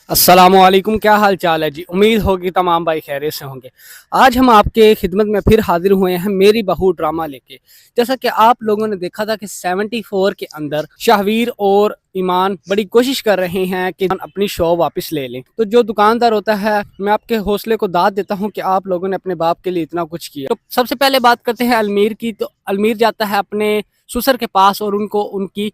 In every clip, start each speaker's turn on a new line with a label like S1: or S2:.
S1: अस्सलामुअलैकुम, क्या हाल चाल है जी। उम्मीद होगी तमाम भाई खैरियत से होंगे। आज हम आपके खिदमत में फिर हाजिर हुए हैं मेरी बहू ड्रामा लेके। जैसा कि आप लोगों ने देखा था कि 74 के अंदर शाहवीर और ईमान बड़ी कोशिश कर रहे हैं कि अपनी शो वापस ले लें। तो जो दुकानदार होता है, मैं आपके हौसले को दाद देता हूं कि आप लोगों ने अपने बाप के लिए इतना कुछ किया। तो सबसे पहले बात करते हैं अलमीर की। तो अलमीर जाता है अपने ससुर के पास और उनको उनकी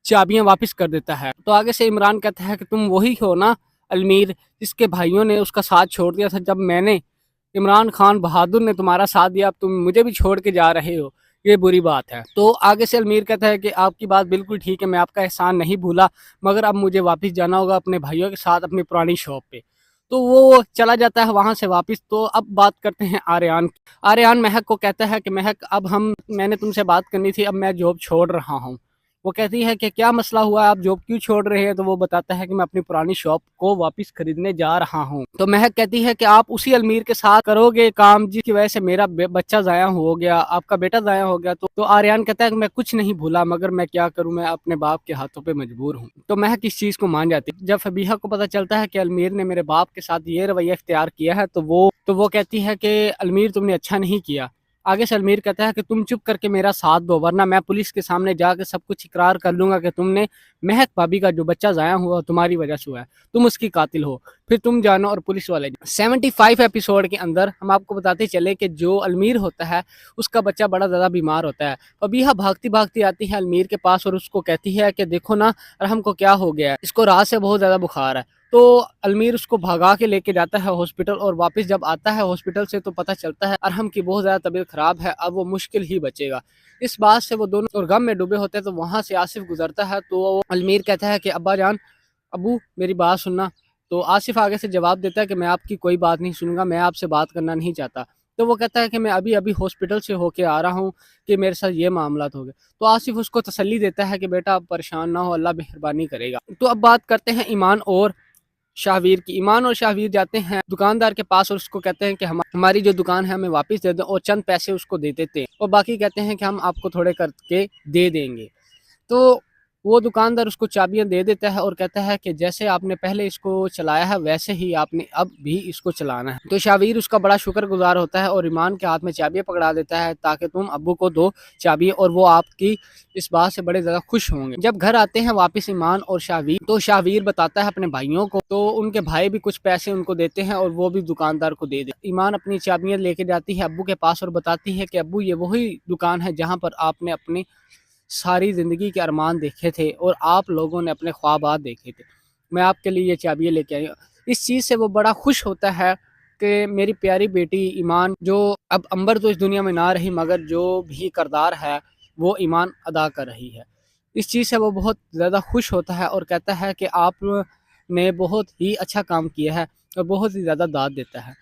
S1: चाबियां वापस कर देता है। तो आगे से इमरान कहता है कि तुम वही हो ना अलमीर, जिसके भाइयों ने उसका साथ छोड़ दिया था जब मैंने, इमरान खान बहादुर ने तुम्हारा साथ दिया, अब तुम मुझे भी छोड़ के जा रहे हो, ये बुरी बात है। तो आगे से अलमीर कहता है कि आपकी बात बिल्कुल ठीक है, मैं आपका एहसान नहीं भूला, मगर अब मुझे वापस जाना होगा अपने भाइयों के साथ अपनी पुरानी शॉप पे। तो वो चला जाता है वहां से वापस। तो अब बात करते हैं आर्यन की। आर्यन महक को कहता है कि महक, अब हम मैंने तुमसे बात करनी थी, अब मैं जॉब छोड़ रहा हूँ। वो कहती है कि क्या मसला हुआ है, आप जॉब क्यों छोड़ रहे हैं। तो वो बताता है कि मैं अपनी पुरानी शॉप को वापस खरीदने जा रहा हूँ। तो महक कहती है कि आप उसी अलमीर के साथ करोगे काम जिसकी वजह से मेरा बच्चा ज़ाया हो गया, आपका बेटा ज़ाया हो गया। तो आर्यन कहता है कि मैं कुछ नहीं भूला, मगर मैं क्या करूँ, मैं अपने बाप के हाथों पे मजबूर हूँ। तो महक इस चीज़ को मान जाती है। जब फबीहा को पता चलता है कि अलमीर ने मेरे बाप के साथ ये रवैया इख्तियार किया है, तो वो कहती है कि अलमीर तुमने अच्छा नहीं किया। आगे से अलमीर कहता है कि तुम चुप करके मेरा साथ दो, वरना मैं पुलिस के सामने जाकर सब कुछ इकरार कर लूंगा कि तुमने महक भाभी का जो बच्चा ज़ाया हुआ तुम्हारी वजह से हुआ है, तुम उसकी कातिल हो, फिर तुम जानो और पुलिस वाले। 75 एपिसोड के अंदर हम आपको बताते चले कि जो अलमीर होता है उसका बच्चा बड़ा ज़्यादा बीमार होता है। फबीहा भागती भागती आती है अलमीर के पास और उसको कहती है कि देखो ना रहम को क्या हो गया है, इसको रात से बहुत ज़्यादा बुखार है। तो अलमीर उसको भगा के लेके जाता है हॉस्पिटल, और वापस जब आता है हॉस्पिटल से तो पता चलता है अरहम की बहुत ज़्यादा तबीयत ख़राब है, अब वो मुश्किल ही बचेगा। इस बात से वो दोनों और गम में डूबे होते हैं। तो वहाँ से आसिफ गुजरता है, तो अलमीर कहता है कि अब्बा जान, अबू मेरी बात सुनना। तो आसिफ आगे से जवाब देता है कि मैं आपकी कोई बात नहीं सुनूंगा, मैं आपसे बात करना नहीं चाहता। तो वो कहता है कि मैं अभी अभी हॉस्पिटल से होके आ रहा हूँ कि मेरे साथ ये मामला हो गए। तो आसिफ उसको तसल्ली देता है कि बेटा आप परेशान ना हो, अल्लाह मेहरबानी करेगा। तो अब बात करते हैं ईमान और शाहवीर की। ईमान और शाहवीर जाते हैं दुकानदार के पास और उसको कहते हैं कि हमारी जो दुकान है हमें वापस दे दो, और चंद पैसे उसको दे देते हैं और बाकी कहते हैं कि हम आपको थोड़े करके दे देंगे। तो वो दुकानदार उसको चाबियां दे देता है और कहता है कि जैसे आपने पहले इसको चलाया है वैसे ही आपने अब भी इसको चलाना है। तो शाबीर उसका बड़ा शुक्रगुजार होता है और ईमान के हाथ में चाबियां पकड़ा देता है ताकि तुम अब्बू को दो चाबियां, और वो आपकी इस बात से बड़े ज़्यादा खुश होंगे। जब घर आते हैं वापस ईमान और शाहवीर, तो शाहवीर बताता है अपने भाइयों को, तो उनके भाई भी कुछ पैसे उनको देते हैं और वो भी दुकानदार को दे देते। ईमान अपनी चाबियां लेके जाती है अब्बू के पास और बताती है कि अब्बू ये वही दुकान है जहाँ पर आपने अपनी सारी ज़िंदगी के अरमान देखे थे और आप लोगों ने अपने ख्वाबात देखे थे, मैं आपके लिए ये चाबियाँ लेके आई हूँ। इस चीज़ से वो बड़ा खुश होता है कि मेरी प्यारी बेटी ईमान, जो अब अंबर तो इस दुनिया में ना रही मगर जो भी किरदार है वो ईमान अदा कर रही है। इस चीज़ से वो बहुत ज़्यादा खुश होता है और कहता है कि आप ने बहुत ही अच्छा काम किया है और बहुत ही ज़्यादा दाद देता है।